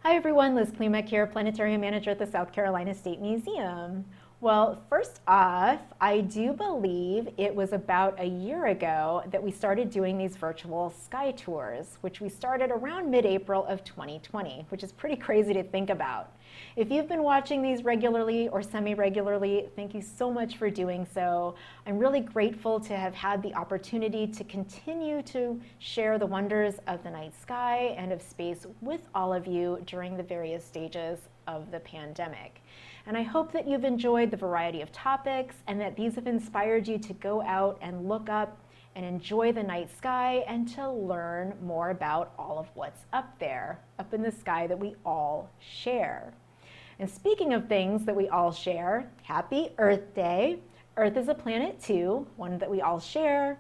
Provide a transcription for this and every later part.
Hi everyone, Liz Klimek here, Planetarium Manager at the South Carolina State Museum. Well, first off, I do believe it was about a year ago that we started doing these virtual sky tours, which we started around mid-April of 2020, which is pretty crazy to think about. If you've been watching these regularly or semi-regularly, thank you so much for doing so. I'm really grateful to have had the opportunity to continue to share the wonders of the night sky and of space with all of you during the various stages of the pandemic. And I hope that you've enjoyed the variety of topics and that these have inspired you to go out and look up and enjoy the night sky and to learn more about all of what's up there, up in the sky that we all share. And speaking of things that we all share, happy Earth Day. Earth is a planet too, one that we all share,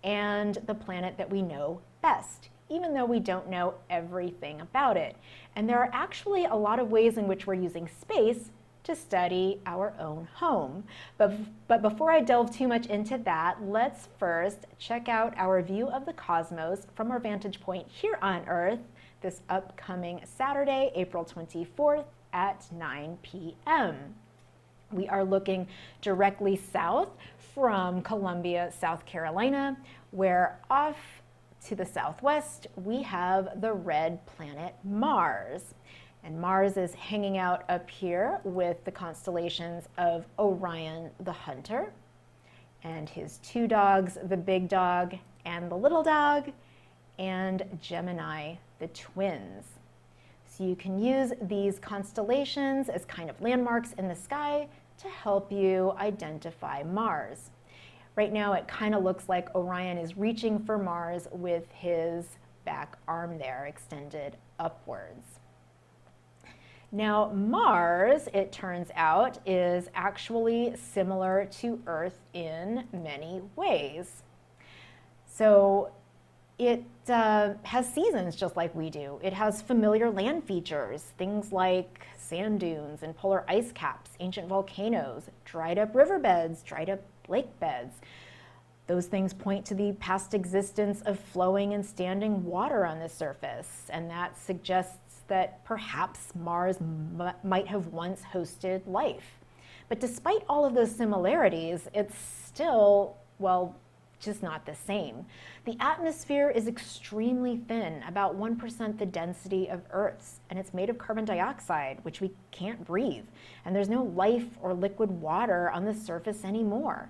and the planet that we know best, even though we don't know everything about it. And there are actually a lot of ways in which we're using space to study our own home. But before I delve too much into that, let's first check out our view of the cosmos from our vantage point here on Earth this upcoming Saturday, April 24th at 9 p.m. We are looking directly south from Columbia, South Carolina, where off to the southwest we have the red planet Mars. And Mars is hanging out up here with the constellations of Orion the Hunter and his two dogs, the big dog and the little dog, and Gemini the twins. So you can use these constellations as kind of landmarks in the sky to help you identify Mars. Right now it kind of looks like Orion is reaching for Mars with his back arm there extended upwards. Now Mars, it turns out, is actually similar to Earth in many ways. So it has seasons just like we do. It has familiar land features, things like sand dunes and polar ice caps, ancient volcanoes, dried up riverbeds, dried up lake beds. Those things point to the past existence of flowing and standing water on the surface, and that suggests that perhaps Mars might have once hosted life. But despite all of those similarities, it's still, well, just not the same. The atmosphere is extremely thin, about 1% the density of Earth's, and it's made of carbon dioxide, which we can't breathe. And there's no life or liquid water on the surface anymore.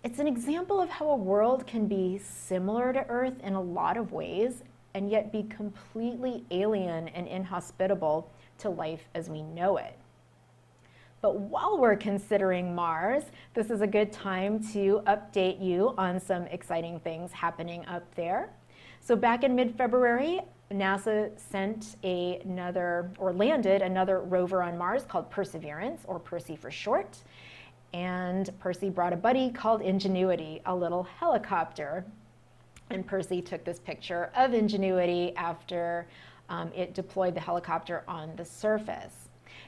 It's an example of how a world can be similar to Earth in a lot of ways, and yet be completely alien and inhospitable to life as we know it. But while we're considering Mars, this is a good time to update you on some exciting things happening up there. So back in mid-February, NASA landed another rover on Mars called Perseverance, or Percy for short. And Percy brought a buddy called Ingenuity, a little helicopter. And Percy took this picture of Ingenuity after it deployed the helicopter on the surface.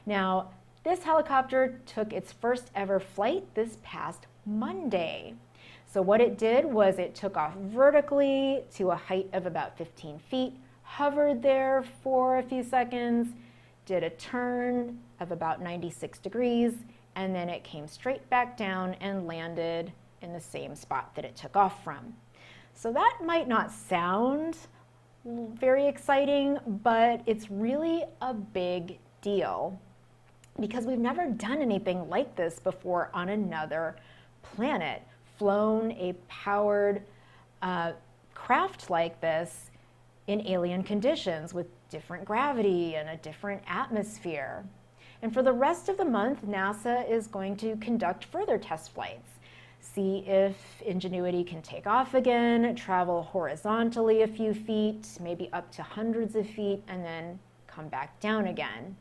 Now, this helicopter took its first ever flight this past Monday. So what it did was it took off vertically to a height of about 15 feet, hovered there for a few seconds, did a turn of about 96 degrees, and then it came straight back down and landed in the same spot that it took off from. So that might not sound very exciting, but it's really a big deal because we've never done anything like this before on another planet, flown a powered craft like this in alien conditions with different gravity and a different atmosphere. And for the rest of the month, NASA is going to conduct further test flights, see if Ingenuity can take off again, travel horizontally a few feet, maybe up to hundreds of feet, and then come back down again.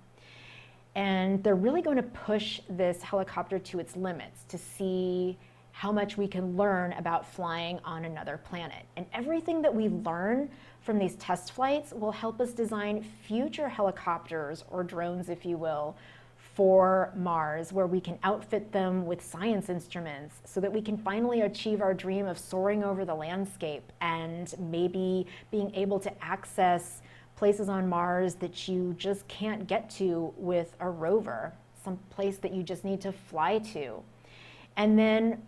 And they're really going to push this helicopter to its limits to see how much we can learn about flying on another planet. And everything that we learn from these test flights will help us design future helicopters, or drones if you will, for Mars, where we can outfit them with science instruments so that we can finally achieve our dream of soaring over the landscape and maybe being able to access places on Mars that you just can't get to with a rover, some place that you just need to fly to. And then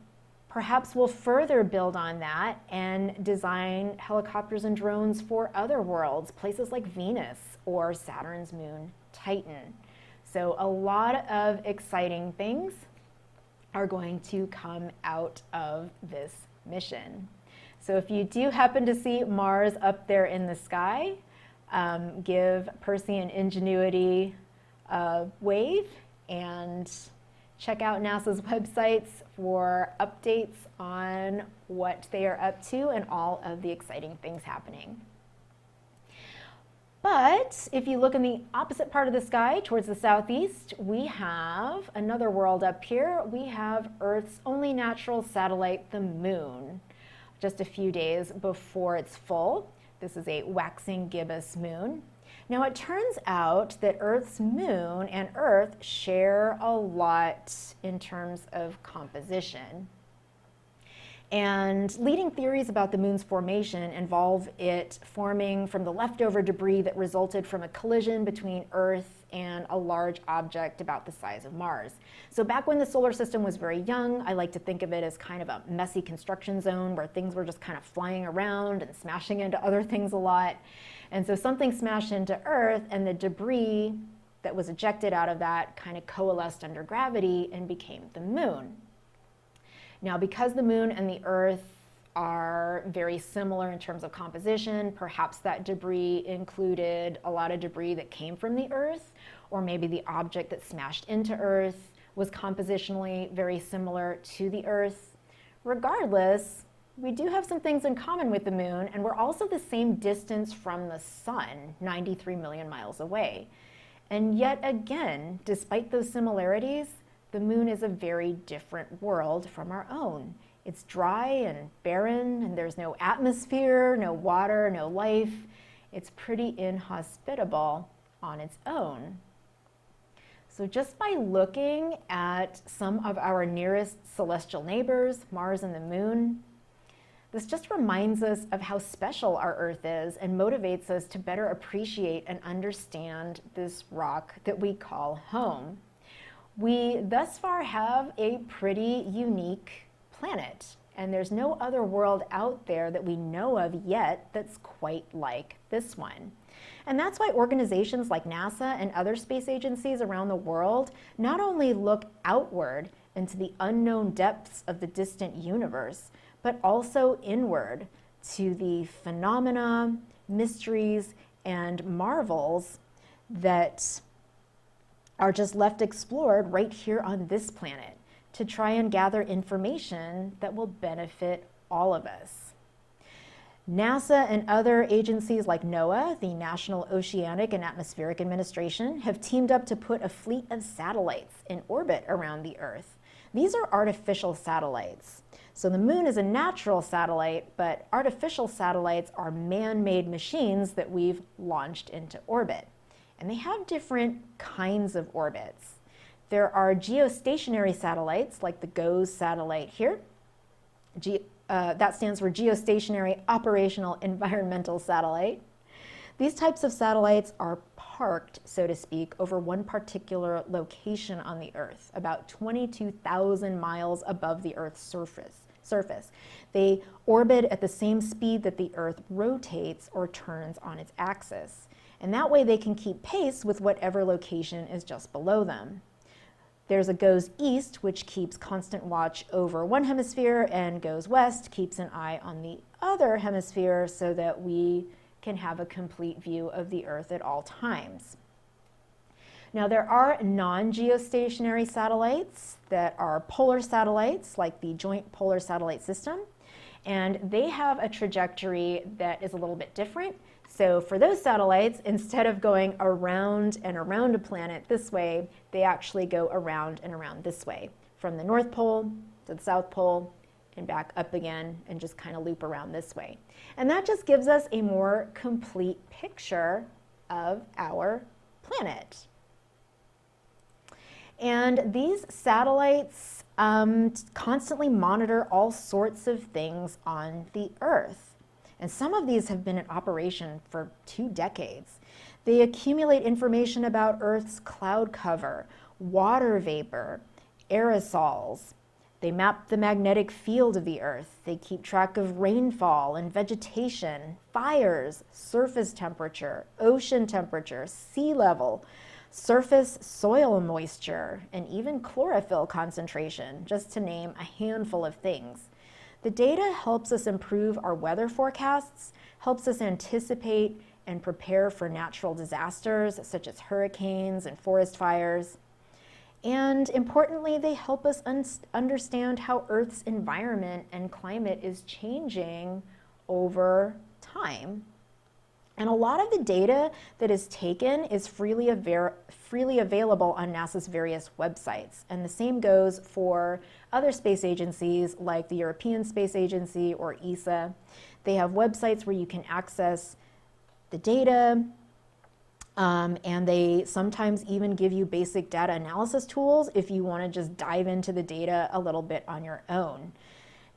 perhaps we'll further build on that and design helicopters and drones for other worlds, places like Venus or Saturn's moon, Titan. So a lot of exciting things are going to come out of this mission. So if you do happen to see Mars up there in the sky, give Percy and Ingenuity a wave and check out NASA's websites for updates on what they are up to and all of the exciting things happening. But if you look in the opposite part of the sky towards the southeast, we have another world up here. We have Earth's only natural satellite, the moon, just a few days before it's full. This is a waxing gibbous moon. Now it turns out that Earth's moon and Earth share a lot in terms of composition. And leading theories about the moon's formation involve it forming from the leftover debris that resulted from a collision between Earth and a large object about the size of Mars. So back when the solar system was very young, I like to think of it as kind of a messy construction zone where things were just kind of flying around and smashing into other things a lot. And so something smashed into Earth, and the debris that was ejected out of that kind of coalesced under gravity and became the moon. Now, because the moon and the Earth are very similar in terms of composition, perhaps that debris included a lot of debris that came from the Earth, or maybe the object that smashed into Earth was compositionally very similar to the Earth. Regardless, we do have some things in common with the moon, and we're also the same distance from the sun, 93 million miles away. And yet again, despite those similarities, the moon is a very different world from our own. It's dry and barren, and there's no atmosphere, no water, no life. It's pretty inhospitable on its own. So just by looking at some of our nearest celestial neighbors, Mars and the moon, this just reminds us of how special our Earth is and motivates us to better appreciate and understand this rock that we call home. We thus far have a pretty unique planet, and there's no other world out there that we know of yet that's quite like this one. And that's why organizations like NASA and other space agencies around the world not only look outward into the unknown depths of the distant universe, but also inward to the phenomena, mysteries, and marvels that are just left explored right here on this planet to try and gather information that will benefit all of us. NASA and other agencies like NOAA, the National Oceanic and Atmospheric Administration, have teamed up to put a fleet of satellites in orbit around the Earth. These are artificial satellites. So the moon is a natural satellite, but artificial satellites are man-made machines that we've launched into orbit. And they have different kinds of orbits. There are geostationary satellites, like the GOES satellite here. That stands for Geostationary Operational Environmental Satellite. These types of satellites are parked, so to speak, over one particular location on the Earth, about 22,000 miles above the Earth's surface. They orbit at the same speed that the Earth rotates or turns on its axis. And that way they can keep pace with whatever location is just below them. There's a GOES East, which keeps constant watch over one hemisphere, and GOES West keeps an eye on the other hemisphere so that we can have a complete view of the Earth at all times. Now, there are non-geostationary satellites that are polar satellites, like the Joint Polar Satellite System, and they have a trajectory that is a little bit different. So for those satellites, instead of going around and around a planet this way, they actually go around and around this way, from the North Pole to the South Pole and back up again, and just kind of loop around this way. And that just gives us a more complete picture of our planet. And these satellites constantly monitor all sorts of things on the Earth. And some of these have been in operation for 2 decades. They accumulate information about Earth's cloud cover, water vapor, aerosols. They map the magnetic field of the Earth. They keep track of rainfall and vegetation, fires, surface temperature, ocean temperature, sea level, surface soil moisture, and even chlorophyll concentration, just to name a handful of things. The data helps us improve our weather forecasts, helps us anticipate and prepare for natural disasters such as hurricanes and forest fires. And importantly, they help us understand how Earth's environment and climate is changing over time. And a lot of the data that is taken is freely available on NASA's various websites. And the same goes for other space agencies like the European Space Agency or ESA. They have websites where you can access the data, and they sometimes even give you basic data analysis tools if you want to just dive into the data a little bit on your own.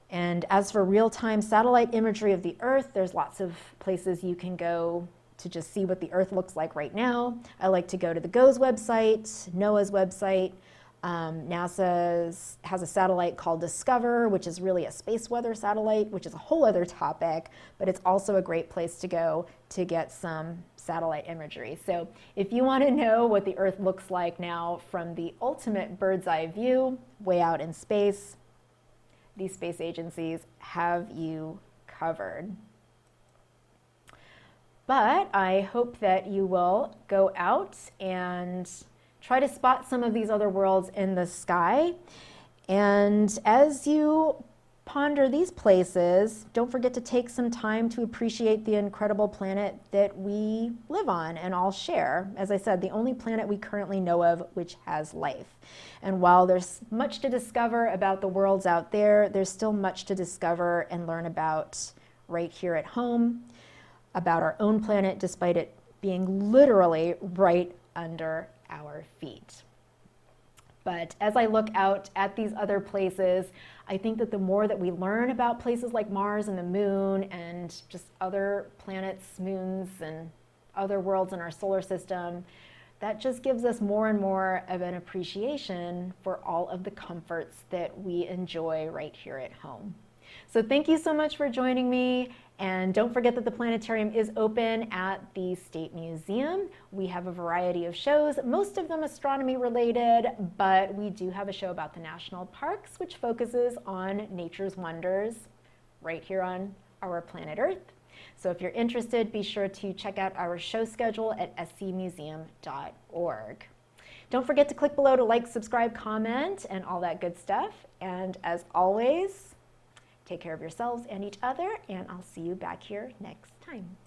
And as for real-time satellite imagery of the Earth, there's lots of places you can go to just see what the Earth looks like right now. I like to go to the GOES website, NOAA's website. NASA has a satellite called Discover, which is really a space weather satellite, which is a whole other topic, but it's also a great place to go to get some satellite imagery. So if you want to know what the Earth looks like now from the ultimate bird's eye view, way out in space, these space agencies have you covered. But I hope that you will go out and try to spot some of these other worlds in the sky. And as you ponder these places, don't forget to take some time to appreciate the incredible planet that we live on and all share. As I said, the only planet we currently know of which has life. And while there's much to discover about the worlds out there, there's still much to discover and learn about right here at home, about our own planet, despite it being literally right under our feet. But as I look out at these other places, I think that the more that we learn about places like Mars and the Moon and just other planets, moons, and other worlds in our solar system, that just gives us more and more of an appreciation for all of the comforts that we enjoy right here at home. So thank you so much for joining me. And don't forget that the planetarium is open at the State Museum. We have a variety of shows, most of them astronomy related, but we do have a show about the national parks, which focuses on nature's wonders right here on our planet Earth. So if you're interested, be sure to check out our show schedule at scmuseum.org. Don't forget to click below to like, subscribe, comment, and all that good stuff. And as always, take care of yourselves and each other, and I'll see you back here next time.